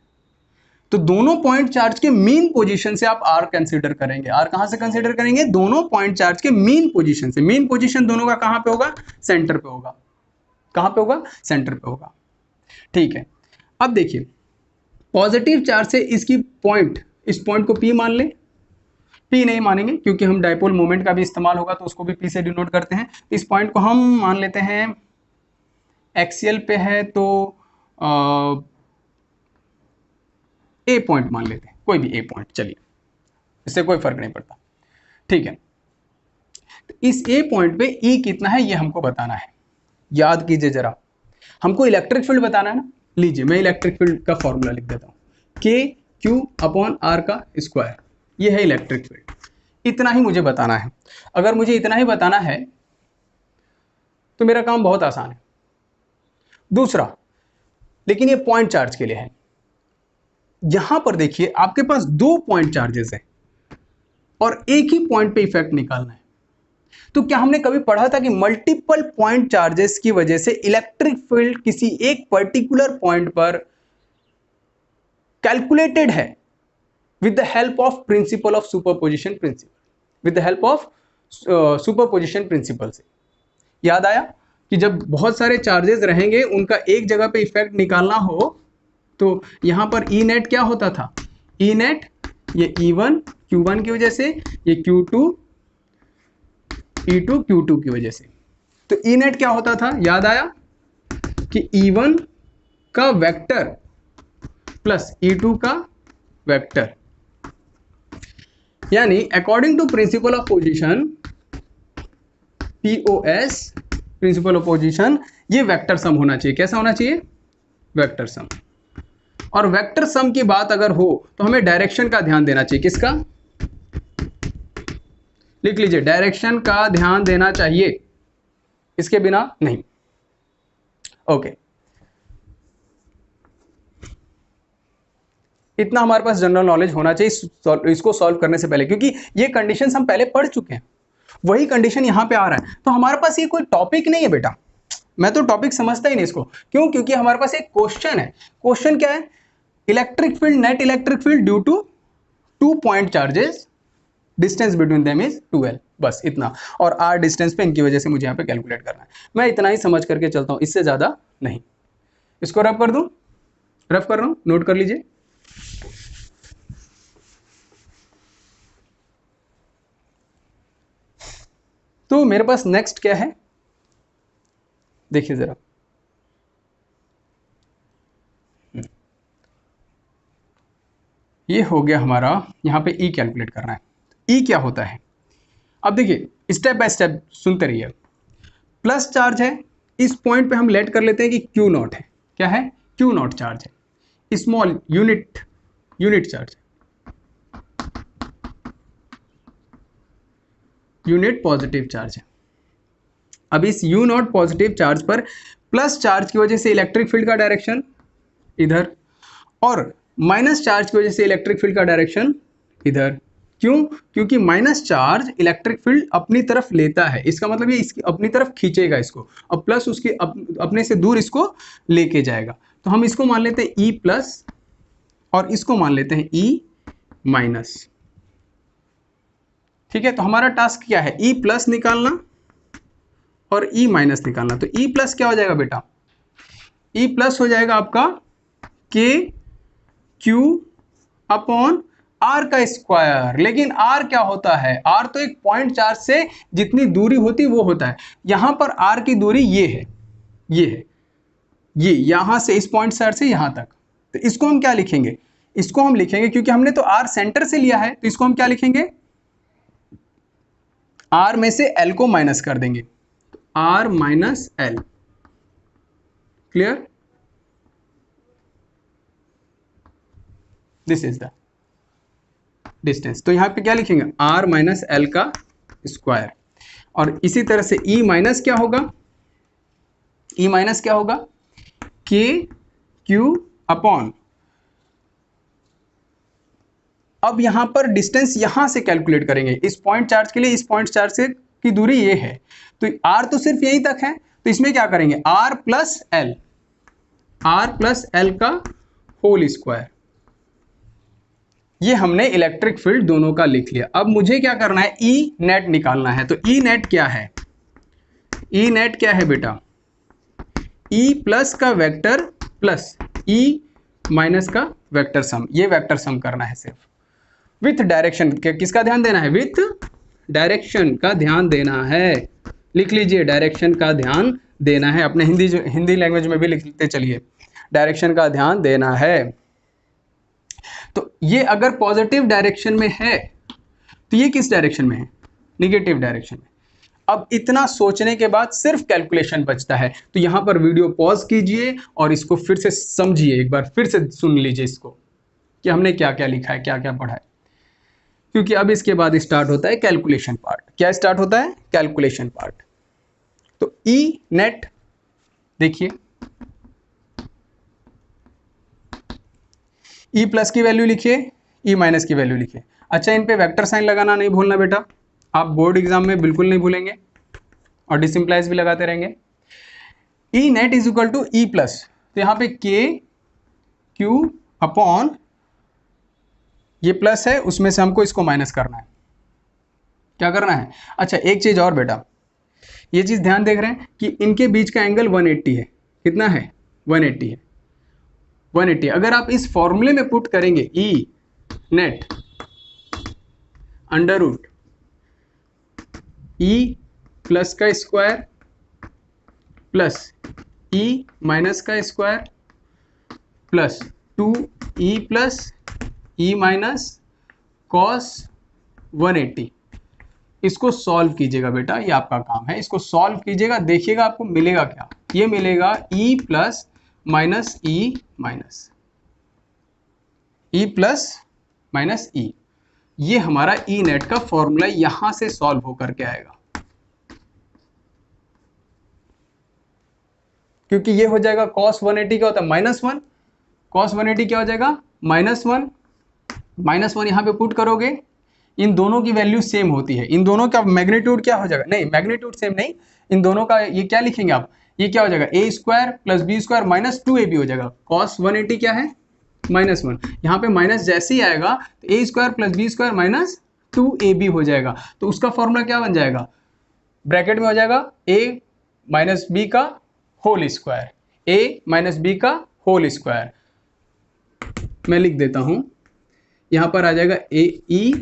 S1: तो दोनों पॉइंट चार्ज के मीन पोजीशन से आप R कंसीडर करेंगे। R कहां से कंसीडर करेंगे, दोनों पॉइंट चार्ज के मीन पोजीशन से। मीन पोजीशन दोनों का कहां पे होगा, सेंटर पे होगा, कहां पे होगा, सेंटर पे होगा, ठीक है। अब देखिए, पॉजिटिव चार्ज से इसकी पॉइंट, इस पॉइंट को P मान ले, P नहीं मानेंगे क्योंकि हम डाइपोल मोमेंट का भी इस्तेमाल होगा, तो उसको भी P से डिनोट करते हैं। इस पॉइंट को हम मान लेते हैं एक्सियल पे है, तो A पॉइंट मान लेते हैं, कोई भी A पॉइंट, चलिए इससे कोई फर्क नहीं पड़ता, ठीक है। तो इस A पॉइंट पे E कितना है ये हमको बताना है। याद कीजिए जरा, हमको इलेक्ट्रिक फील्ड बताना है ना, लीजिए मैं इलेक्ट्रिक फील्ड का फॉर्मूला लिख देता हूं, KQ/R का स्क्वायर, ये है इलेक्ट्रिक फील्ड। इतना ही मुझे बताना है। अगर मुझे इतना ही बताना है तो मेरा काम बहुत आसान है। दूसरा, लेकिन ये पॉइंट चार्ज के लिए है। यहां पर देखिए आपके पास 2 पॉइंट चार्जेस हैं और एक ही पॉइंट पे इफेक्ट निकालना है। तो क्या हमने कभी पढ़ा था कि मल्टीपल पॉइंट चार्जेस की वजह से इलेक्ट्रिक फील्ड किसी एक पर्टिकुलर पॉइंट पर कैलकुलेटेड है with the help of principle of superposition principle, with the help of superposition principle से। याद आया कि जब बहुत सारे चार्जेस रहेंगे, उनका एक जगह पे इफेक्ट निकालना हो, तो यहां पर E नेट क्या होता था, E नेट ये E1 Q1 की वजह से, ये Q2 E2 Q2 की वजह से। तो ई नेट क्या होता था, याद आया कि E1 का वेक्टर प्लस E2 का वेक्टर, यानी according to principle of position, POS principle of position, ये वेक्टर सम होना चाहिए। कैसा होना चाहिए, वेक्टर सम। और वेक्टर सम की बात अगर हो तो हमें डायरेक्शन का ध्यान देना चाहिए। किसका, लिख लीजिए, डायरेक्शन का ध्यान देना चाहिए, इसके बिना नहीं। ओके, इतना हमारे पास जनरल नॉलेज होना चाहिए इसको सॉल्व करने से पहले, क्योंकि ये कंडीशंस हम पहले पढ़ चुके हैं, वही कंडीशन यहां पे आ रहा है। तो हमारे पास ये कोई टॉपिक नहीं है बेटा, मैं तो टॉपिक समझता ही नहीं इसको। क्यों, क्योंकि हमारे पास एक क्वेश्चन है। क्वेश्चन क्या है, electric field, net electric field due to 2 point charges, distance between them is 2L, बस इतना। और R डिस्टेंस पे इनकी वजह से मुझे यहाँ पे कैलकुलेट करना है। मैं इतना ही समझ करके चलता हूँ, इससे ज्यादा नहीं। इसको रफ कर दूं, रफ कर रहा हूं, नोट कर लीजिए। तो मेरे पास नेक्स्ट क्या है, देखिए जरा, ये हो गया हमारा, यहां पे E कैलकुलेट करना है। E क्या होता है, अब देखिए स्टेप बाय स्टेप सुनते रहिए। प्लस चार्ज है, इस पॉइंट पे हम लेट कर लेते हैं कि Q नॉट है। क्या है, Q नॉट चार्ज है, small unit charge, unit positive charge है। अब इस U नॉट पॉजिटिव चार्ज पर प्लस चार्ज की वजह से इलेक्ट्रिक फील्ड का डायरेक्शन इधर, और माइनस चार्ज की वजह से इलेक्ट्रिक फील्ड का डायरेक्शन इधर। क्यों, क्योंकि माइनस चार्ज इलेक्ट्रिक फील्ड अपनी तरफ लेता है, इसका मतलब ये इसकी अपनी तरफ खींचेगा इसको, और प्लस उसके अपने से दूर इसको लेके जाएगा। तो हम इसको मान लेते हैं E प्लस और इसको मान लेते हैं E माइनस। ठीक है, तो हमारा टास्क क्या है, E प्लस निकालना और E माइनस निकालना। तो E प्लस क्या हो जाएगा बेटा, E प्लस हो जाएगा आपका KQ अपॉन R का स्क्वायर। लेकिन R क्या होता है, R तो एक पॉइंट चार्ज से जितनी दूरी होती वो होता है। यहां पर R की दूरी ये है, ये है, ये यहां से इस पॉइंट चार्ज से यहां तक। तो इसको हम क्या लिखेंगे, इसको हम लिखेंगे, क्योंकि हमने तो R सेंटर से लिया है, तो इसको हम क्या लिखेंगे, R में से L को माइनस कर देंगे, तो R minus L। Clear, this is the distance. तो यहां पे क्या लिखेंगे, R माइनस L का स्क्वायर। और इसी तरह से E माइनस क्या होगा, E माइनस क्या होगा, KQ अपॉन, अब यहां पर डिस्टेंस यहां से कैलकुलेट करेंगे, इस पॉइंट चार्ज के लिए इस पॉइंट चार्ज से की दूरी ये है, तो R तो सिर्फ यहीं तक है, तो इसमें क्या करेंगे, R प्लस L का होल स्क्वायर। ये हमने इलेक्ट्रिक फील्ड दोनों का लिख लिया। अब मुझे क्या करना है, E नेट निकालना है। तो E नेट क्या है, E नेट क्या है बेटा, E प्लस का वेक्टर प्लस E माइनस का वेक्टर सम, ये वेक्टर सम करना है सिर्फ विथ डायरेक्शन। किसका ध्यान देना है, विथ डायरेक्शन का ध्यान देना है। लिख लीजिए, डायरेक्शन का ध्यान देना है। अपने हिंदी लैंग्वेज में भी लिखते चलिए, डायरेक्शन का ध्यान देना है। तो ये अगर पॉजिटिव डायरेक्शन में है तो ये किस डायरेक्शन में है, निगेटिव डायरेक्शन में। अब इतना सोचने के बाद सिर्फ कैलकुलेशन बचता है। तो यहां पर वीडियो पॉज कीजिए और इसको फिर से समझिए, एक बार फिर से सुन लीजिए इसको कि हमने क्या क्या लिखा है, क्या क्या पढ़ा है, क्योंकि अब इसके बाद स्टार्ट होता है कैलकुलेशन पार्ट। क्या स्टार्ट होता है, कैलकुलेशन पार्ट। तो E नेट देखिए, E प्लस की वैल्यू लिखिए, E माइनस की वैल्यू लिखिए। अच्छा, इन पे वेक्टर साइन लगाना नहीं भूलना बेटा, आप बोर्ड एग्जाम में बिल्कुल नहीं भूलेंगे, और डिसिम्प्लाइज भी लगाते रहेंगे। E net is equal to E plus, तो यहाँ पे KQ अपॉन, ये प्लस है, उसमें से हमको इसको माइनस करना है। क्या करना है, अच्छा एक चीज और बेटा, ये चीज ध्यान देख रहे हैं कि इनके बीच का एंगल 180 है। कितना है, 180 है, 180। अगर आप इस फॉर्मूले में पुट करेंगे E net under root E plus का स्क्वायर प्लस ई माइनस का square plus 2e plus E minus cos 180। इसको सॉल्व कीजिएगा बेटा, ये आपका काम है। इसको सॉल्व कीजिएगा, देखिएगा आपको मिलेगा क्या। ये मिलेगा e plus minus E minus ई प्लस माइनस ई। ये हमारा ई नेट का फॉर्मूला यहां से सॉल्व होकर के आएगा, क्योंकि ये हो जाएगा cos 180 क्या होता है -1, cos 180 क्या हो जाएगा -1, -1 यहाँ पे पुट करोगे, इन दोनों की वैल्यू सेम होती है। इन दोनों का मैग्नीट्यूड क्या हो जाएगा, नहीं मैग्नीट्यूड सेम नहीं, इन दोनों का ये क्या लिखेंगे आप, ये क्या हो जाएगा a square plus B square minus 2ab हो जाएगा। cos 180 क्या है -1, यहाँ पे माइनस जैसे ही आएगा तो a square plus B square minus 2ab हो जाएगा। तो उसका फॉर्मूला क्या बन जाएगा, ब्रैकेट में हो जाएगा a माइनस बी का whole square, a minus B का होल स्क्वायर। मैं लिख देता हूं, यहां पर आ जाएगा A E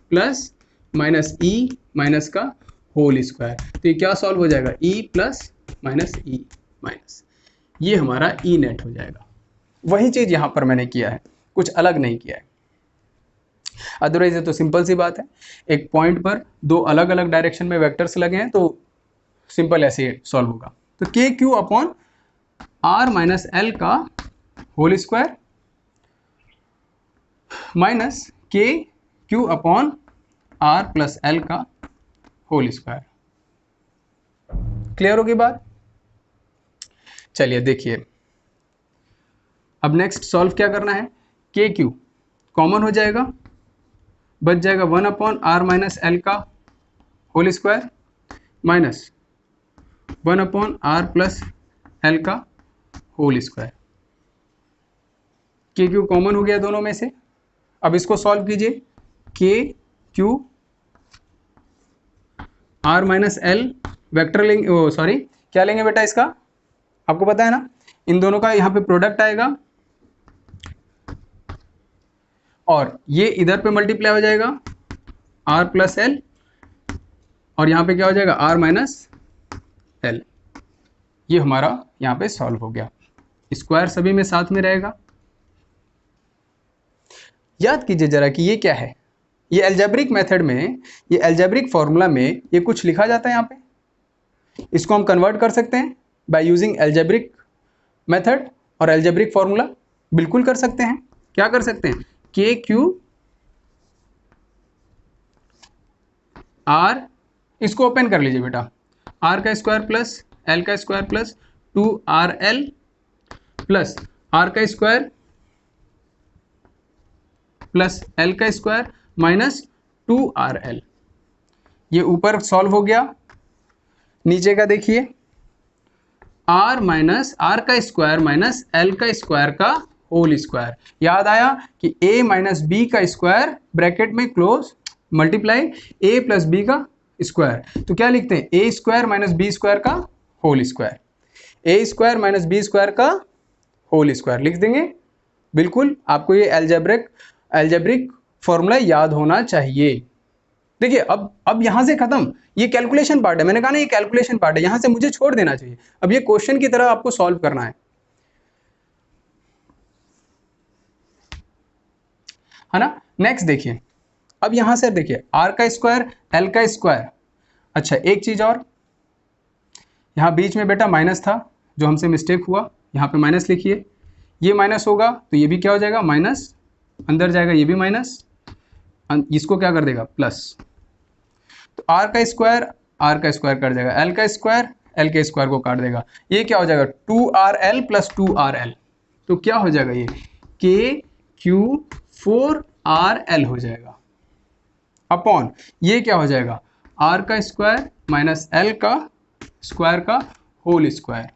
S1: plus minus E minus का होल स्क्वायर। तो ये क्या सॉल्व हो जाएगा, E plus minus E minus, ये हमारा ई नेट हो जाएगा। वही चीज यहां पर मैंने किया है, कुछ अलग नहीं किया है। अदरवाइज ये तो सिंपल सी बात है, एक पॉइंट पर दो अलग अलग डायरेक्शन में वेक्टर्स लगे हैं तो सिंपल ऐसे सॉल्व होगा। तो K Q upon R minus L का whole square minus K Q upon R plus L का होल स्क्वायर। क्लियर होगी बात। चलिए देखिए, अब नेक्स्ट सॉल्व क्या करना है, के क्यू कॉमन हो जाएगा, बच जाएगा 1 अपॉन आर माइनस एल का whole square minus 1 upon R plus L का whole square. K Q common हो गया दोनों में से। अब इसको सॉल्व कीजिए, के Q R minus L vector लेंगे, सॉरी क्या लेंगे बेटा, इसका आपको पता है ना, इन दोनों का यहाँ पे प्रोडक्ट आएगा और ये इधर पे मल्टीप्लाई हो जाएगा आर प्लस एल, और यहाँ पे क्या हो जाएगा आर माइनस एल। ये हमारा यहाँ पे सॉल्व हो गया, स्क्वायर सभी में साथ में रहेगा। याद कीजिए जरा कि ये क्या है, ये एल्जेब्रिक मेथड में, ये एल्जेब्रिक फॉर्मूला में ये कुछ लिखा जाता है यहाँ पे। इसको हम कन्वर्ट कर सकते हैं बाय यूजिंग एल्जेब्रिक मेथड और एल्जेब्रिक फॉर्मूला, बिल्कुल कर सकते हैं। क्या कर सकते हैं, के क्यू आर, इसको ओपन कर लीजिए बेटा, आर का स्क्वायर प्लस एल का square plus 2RL plus R का स्क्वायर प्लस एल का स्क्वायर माइनस 2RL। ये ऊपर सॉल्व हो गया। नीचे का देखिए, आर माइनस आर का स्क्वायर माइनस एल का स्क्वायर का होल स्क्वायर। याद आया कि a माइनस बी का स्क्वायर ब्रैकेट में close multiply a plus B का स्क्वायर। तो क्या लिखते हैं, a square minus B square का whole square, a square minus B square का होल स्क्वायर लिख देंगे। बिल्कुल आपको ये एल्जेब्रिक फॉर्मूला याद होना चाहिए। देखिए अब यहां से खत्म, ये कैलकुलेशन पार्ट है, मैंने कहा ना ये कैलकुलेशन पार्ट है, यहां से मुझे छोड़ देना चाहिए। अब ये क्वेश्चन की तरह आपको सॉल्व करना है ना। नेक्स्ट देखिए, अब यहां से देखिए आर का स्क्वायर एल का स्क्वायर। अच्छा एक चीज और, यहां बीच में बेटा माइनस था जो हमसे मिस्टेक हुआ, यहां पे माइनस लिखिए। ये माइनस होगा तो ये भी क्या हो जाएगा माइनस, अंदर जाएगा ये भी माइनस, इसको क्या कर देगा प्लस। तो आर का स्क्वायर कट जाएगा, एल का स्क्वायर एल के स्क्वायर को काट देगा, ये क्या हो जाएगा 2RL प्लस 2RL। तो क्या हो जाएगा ये के क्यू 4RL हो जाएगा अपॉन ये क्या हो जाएगा आर का स्क्वायर माइनस एल का स्क्वायर का होल स्क्वायर।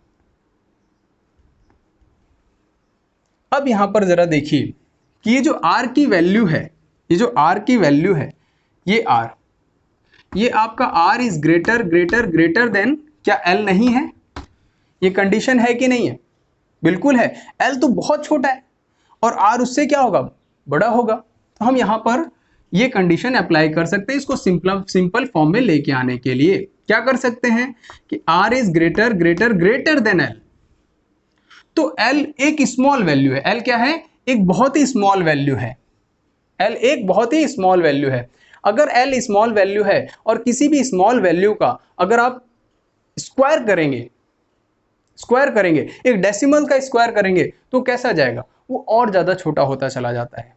S1: अब यहां पर जरा देखिए कि ये जो r की वैल्यू है, ये जो r की वैल्यू है, ये r, ये आपका r इज ग्रेटर देन क्या l नहीं है, ये कंडीशन है कि नहीं है, बिल्कुल है। l तो बहुत छोटा है और r उससे क्या होगा बड़ा होगा। तो हम यहां पर ये कंडीशन अप्लाई कर सकते हैं इसको सिंपल फॉर्म में लेके आने के लिए। क्या कर सकते हैं कि R is greater greater greater than L। तो L एक स्मॉल वैल्यू है। L क्या है? एक बहुत ही स्मॉल वैल्यू है। L एक बहुत ही स्मॉल वैल्यू है। अगर L स्मॉल वैल्यू है और किसी भी स्मॉल वैल्यू का अगर आप स्क्वायर करेंगे एक डेसिमल का स्क्वायर करेंगे तो कैसा जाएगा? वो और ज्यादा छोटा होता चला जाता है।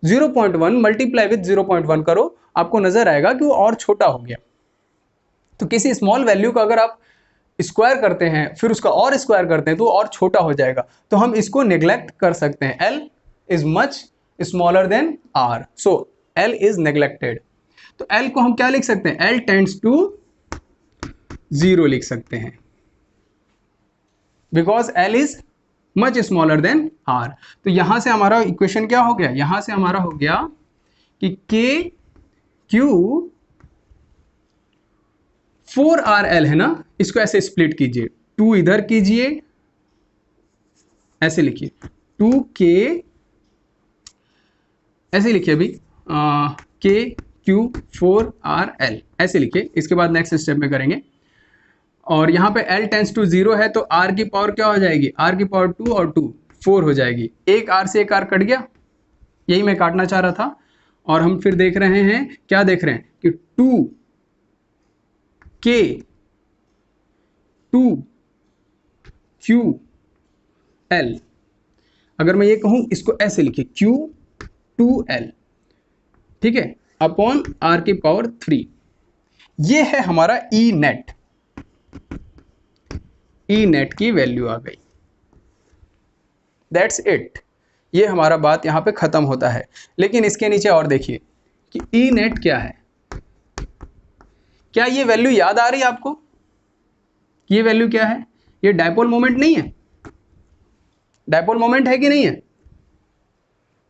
S1: 0.1 मल्टीप्लाई विद 0.1 करो, आपको नजर आएगा कि वो और छोटा हो गया। तो किसी स्मॉल वैल्यू का अगर आप स्क्वायर करते हैं फिर उसका और स्क्वायर करते हैं तो और छोटा हो जाएगा। तो हम इसको नेग्लेक्ट कर सकते हैं। L is much smaller than R, so L is neglected. तो L को हम क्या लिख सकते हैं? L टेंड्स टू 0 लिख सकते हैं, because L is much smaller than R। तो यहां से हमारा इक्वेशन क्या हो गया? यहां से हमारा हो गया कि K Q 4RL है ना, इसको ऐसे स्प्लिट कीजिए, 2 इधर कीजिए, ऐसे लिखिए 2K, ऐसे लिखिए अभी K Q 4RL ऐसे लिखिए। इसके बाद नेक्स्ट स्टेप में करेंगे। और यहाँ पे L टेंस टू 0 है तो R की पावर क्या हो जाएगी? R की पावर 2 और 2 4 हो जाएगी। एक R से एक R कट गया, यही मैं काटना चाह रहा था। और हम फिर देख रहे हैं, क्या देख रहे हैं कि 2K 2QL, अगर मैं ये कहूं इसको ऐसे लिखिए Q2L, ठीक है, अपॉन R की पावर 3। ये है हमारा E नेट। E नेट की वैल्यू आ गई। That's it. ये हमारा बात यहाँ पे खत्म होता है। लेकिन इसके नीचे और देखिए कि E नेट क्या है। क्या ये वैल्यू याद आ रही है आपको? ये वैल्यू क्या है? ये डायपोल मोमेंट नहीं है? डायपोल मोमेंट है कि नहीं है?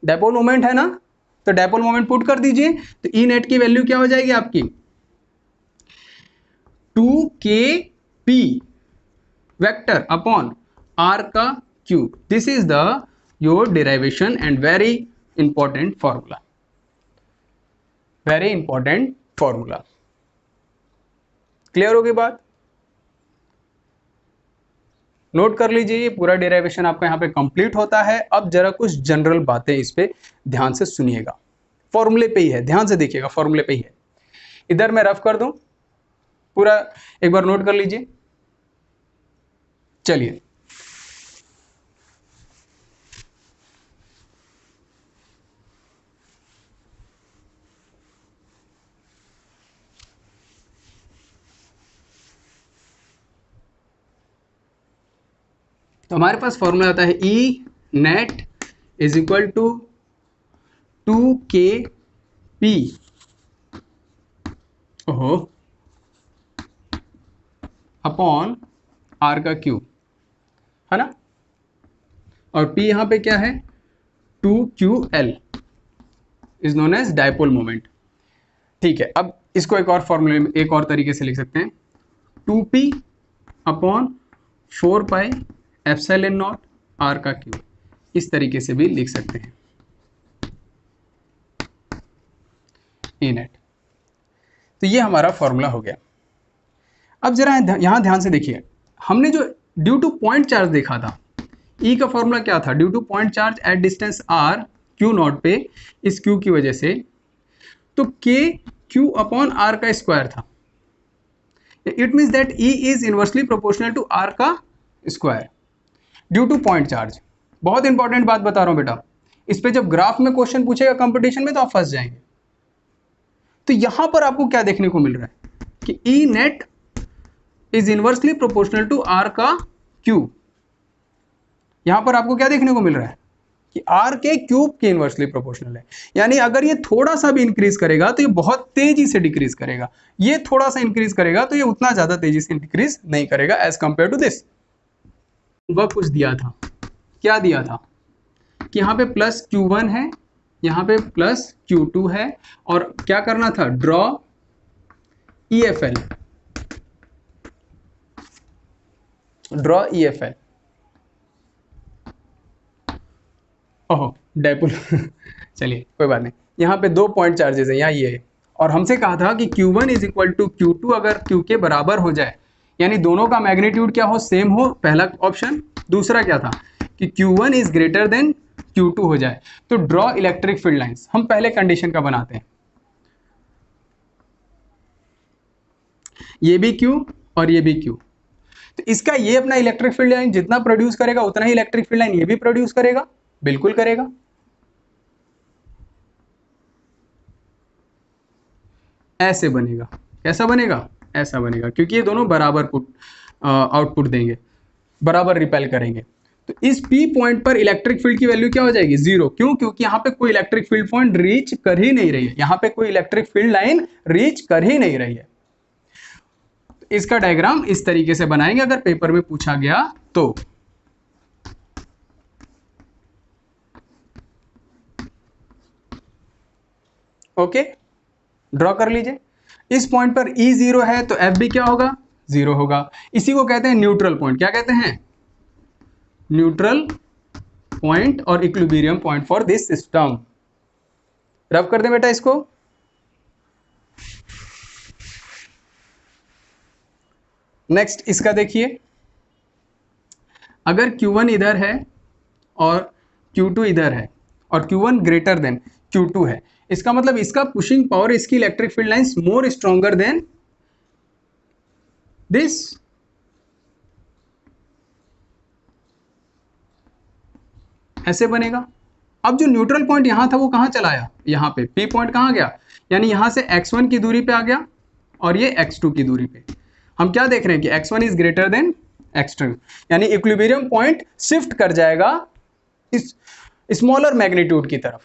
S1: डायपोल मोमेंट है ना, तो डायपोल मोमेंट पुट कर दीजिए। तो E नेट की वैल्यू क्या हो जाएगी आपकी? 2KP वेक्टर अपॉन R का cube. This is the your derivation and very important formula, very important formula. Clear होगी बात? नोट कर लीजिए, ये पूरा डेरिवेशन आपका यहाँ पे कंप्लीट होता है। अब जरा कुछ जनरल बातें इस पे ध्यान से सुनिएगा। फॉर्मूले पे ही है, ध्यान से देखिएगा, फॉर्मूले पे ही है। इधर मैं रफ कर दूं, पूरा एक बार नोट कर लीजिए। चलिए, तो हमारे पास फॉर्मूला आता है E net is equal to 2KP ओहो अपॉन R का क्यूब, है ना। और P यहाँ पे क्या है? 2QL is known as dipole moment. ठीक है, अब इसको एक और फॉर्मूले में एक और तरीके से लिख सकते हैं, 2P upon 4 pi epsilon not R का क्यूब। इस तरीके से भी लिख सकते हैं E नेट। तो ये हमारा फॉर्मूला हो गया। अब जरा यहां ध्यान से देखिए, हमने जो ड्यू टू पॉइंट चार्ज देखा था, E का फॉर्मूला क्या था? Due to point charge at distance R Q naught पे, इस Q की वजह से, तो K Q अपॉन R का स्क्वायर था। It means that E is inversely proportional to R का square due to point charge. बहुत इंपॉर्टेंट बात बता रहा हूं बेटा, इस पे जब ग्राफ में क्वेश्चन पूछेगा कंपटीशन में तो आप फंस जाएंगे। तो यहां पर आपको क्या देखने को मिल रहा है कि E net is inversely proportional to R का क्यूब। यहां पर आपको क्या देखने को मिल रहा है कि R के क्यूब के इनवर्सली प्रोपोर्शनल है। यानी अगर ये थोड़ा सा भी इंक्रीज करेगा तो ये बहुत तेजी से डिक्रीज करेगा, ये थोड़ा सा इंक्रीज करेगा तो ये उतना ज्यादा तेजी से डिक्रीज नहीं करेगा एज कंपेयर टू दिस। वह कुछ दिया था, क्या दिया था कि यहाँ पे प्लस Q1 है, यहाँ पे प्लस Q2 है, और क्या करना था? Draw EFL, draw EFL। ओहो डायपोल चलिए कोई बात नहीं, यहाँ पे 2 पॉइंट चार्जेस है, यहाँ ये है, और हमसे कहा था कि Q1 is equal to Q2 अगर Q के बराबर हो जाए, यानी दोनों का मैग्नीट्यूड क्या हो, सेम हो, पहला ऑप्शन। दूसरा क्या था कि Q1 is greater than Q2 हो जाए, तो ड्रॉ इलेक्ट्रिक फील्ड लाइंस। हम पहले कंडीशन का बनाते हैं, ये भी Q और ये भी Q, तो इसका ये अपना इलेक्ट्रिक फील्ड लाइन जितना प्रोड्यूस करेगा उतना ही इलेक्ट्रिक फील्ड लाइन ये भी प्रोड्यूस करेगा, बिल्कुल करेगा। ऐसे बनेगा, कैसा बनेगा, ऐसा बनेगा, क्योंकि ये दोनों बराबर आउटपुट देंगे, बराबर रिपेल करेंगे। तो इस P पॉइंट पर इलेक्ट्रिक फील्ड की वैल्यू क्या हो जाएगी, 0। क्यों, क्योंकि यहाँ पे कोई इलेक्ट्रिक फील्ड पॉइंट रीच कर ही नहीं रही है, यहाँ पे कोई इलेक्ट्रिक फील्ड लाइन रीच कर ही नहीं रही है। इसका डायग्राम इस तरीके से बनाएंगे अगर पेपर में पूछा गया तो। ओके, ड्रॉ कर लीजिए। इस पॉइंट पर E 0 है तो F भी क्या होगा, 0 होगा। इसी को कहते हैं न्यूट्रल पॉइंट। क्या कहते हैं, न्यूट्रल पॉइंट और equilibrium point for this system. रब कर दें बेटा इसको। नेक्स्ट इसका देखिए, अगर Q1 इधर है और Q2 इधर है और Q1 ग्रेटर देन Q2 है, इसका मतलब इसका पुशिंग पावर, इसकी electric field lines more stronger than this. ऐसे बनेगा। अब जो न्यूट्रल पॉइंट यहां था वो कहां चला आया, यहां पे P पॉइंट कहां गया, यानी यहां से x1 की दूरी पे आ गया और ये x2 की दूरी पे। हम क्या देख रहे हैं कि x1 is greater than x2, यानी इक्विलिब्रियम पॉइंट शिफ्ट कर जाएगा इस स्मॉलर मैग्नीट्यूड की तरफ।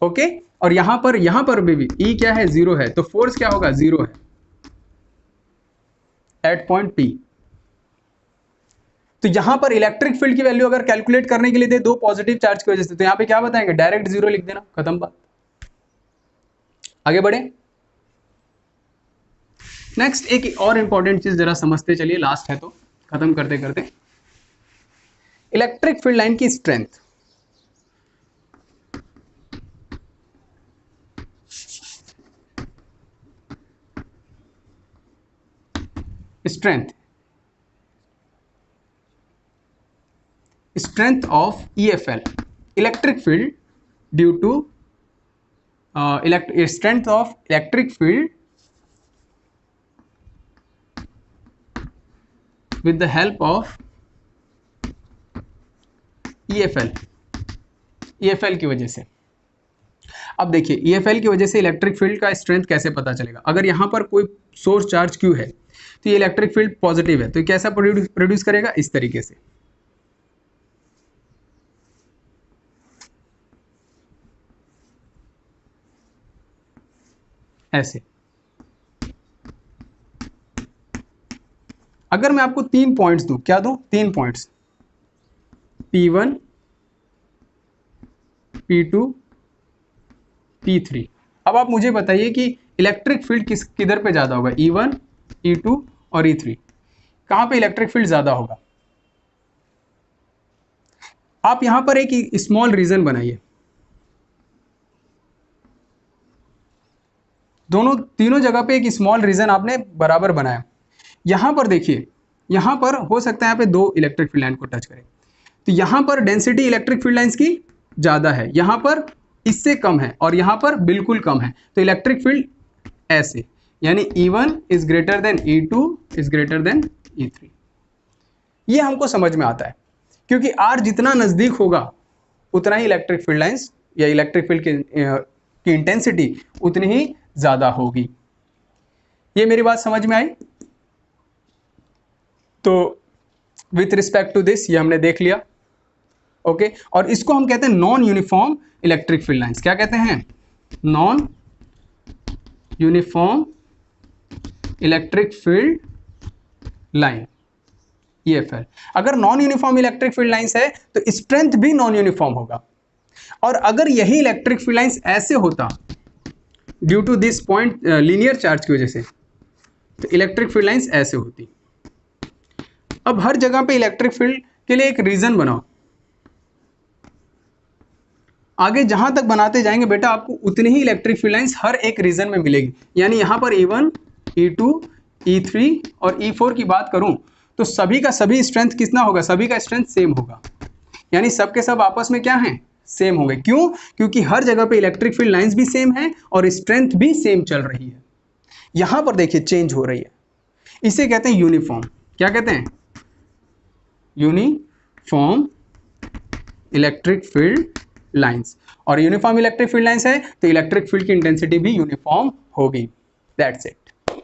S1: ओके, और यहां पर भी E क्या है, 0 है, तो फोर्स क्या होगा, 0 है एट पॉइंट P। तो यहां पर इलेक्ट्रिक फील्ड की वैल्यू अगर कैलकुलेट करने के लिए दे दो पॉजिटिव चार्ज की वजह से, तो यहां पे क्या बताएंगे, डायरेक्ट 0 लिख देना, खत्म बात। आगे बढ़े। नेक्स्ट एक और इंपॉर्टेंट चीज जरा समझते चलिए, लास्ट है तो खत्म करते करते। इलेक्ट्रिक फील्ड लाइन की strength. Strength of EFL, electric field due to strength of electric field with the help of EFL की वजह से। अब देखिए EFL की वजह से इलेक्ट्रिक फील्ड का स्ट्रेंथ कैसे पता चलेगा। अगर यहाँ पर कोई सोर्स चार्ज Q है तो ये इलेक्ट्रिक फील्ड पॉजिटिव है, तो ये कैसा प्रोड्यूस करेगा, इस तरीके से। ऐसे। अगर मैं आपको 3 पॉइंट्स दूं, क्या दूं, 3 पॉइंट्स, P1 P2 P3। अब आप मुझे बताइए कि इलेक्ट्रिक फील्ड किधर पे ज्यादा होगा, E1 E2 और E3, कहां पे इलेक्ट्रिक फील्ड ज्यादा होगा। आप यहां पर एक स्मॉल रीजन बनाइए, तीनों जगह पे एक स्मॉल रीजन आपने बराबर बनाया। यहां पर देखिए, यहां पर हो सकता है यहाँ पे 2 इलेक्ट्रिक फील्ड लाइन को टच करें, तो यहां पर डेंसिटी इलेक्ट्रिक फील्ड लाइंस की ज्यादा है, यहां पर इससे कम है और यहां पर बिल्कुल कम है, तो इलेक्ट्रिक फील्ड ऐसे, यानी E1 is greater than E2 is greater than E3। ये हमको समझ में आता है क्योंकि R जितना नजदीक होगा उतना ही इलेक्ट्रिक फील्ड लाइंस या इलेक्ट्रिक फील्ड की इंटेंसिटी उतनी ही ज्यादा होगी। ये मेरी बात समझ में आई। तो विथ रिस्पेक्ट टू दिस ये हमने देख लिया। ओके, और इसको हम कहते हैं non uniform electric field lines. क्या कहते हैं, non uniform electric field line, EFL। अगर non uniform electric field lines है तो स्ट्रेंथ भी नॉन यूनिफॉर्म होगा, और अगर यही इलेक्ट्रिक फील्ड लाइंस ऐसे होता due to this point linear charge की वजह से, तो इलेक्ट्रिक फील्ड लाइंस ऐसे होती। अब हर जगह पे इलेक्ट्रिक फील्ड के लिए एक रीजन बनाओ। आगे जहां तक बनाते जाएंगे बेटा आपको उतनी ही इलेक्ट्रिक फील्ड लाइंस हर एक रीजन में मिलेगी। यानी यहां पर E1, E2, E3 और E4 की बात करूं तो सभी का सभी स्ट्रेंथ कितना होगा, सभी का स्ट्रेंथ सेम होगा। यानी सब के सब आपस में क्या है, सेम होंगे। क्यों? क्योंकि हर जगह पे इलेक्ट्रिक फील्ड लाइंस भी सेम है और स्ट्रेंथ भी सेम चल रही है। यहां पर देखिए चेंज हो रही है, इसे कहते हैं यूनिफॉर्म। क्या कहते हैं? Uniform electric field lines. और यूनिफॉर्म इलेक्ट्रिक फील्ड लाइंस है तो इलेक्ट्रिक फील्ड की इंटेंसिटी भी यूनिफॉर्म होगी। That's it.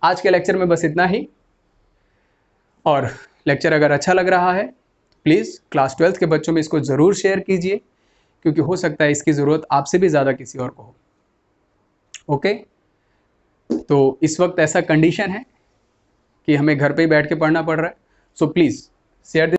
S1: आज के लेक्चर में बस इतना ही। और लेक्चर अगर अच्छा लग रहा है प्लीज़ क्लास 12th के बच्चों में इसको ज़रूर शेयर कीजिए, क्योंकि हो सकता है इसकी ज़रूरत आपसे भी ज़्यादा किसी और को हो। ओके, तो इस वक्त ऐसा कंडीशन है कि हमें घर पे ही बैठ के पढ़ना पड़ रहा है, सो प्लीज़ शेयर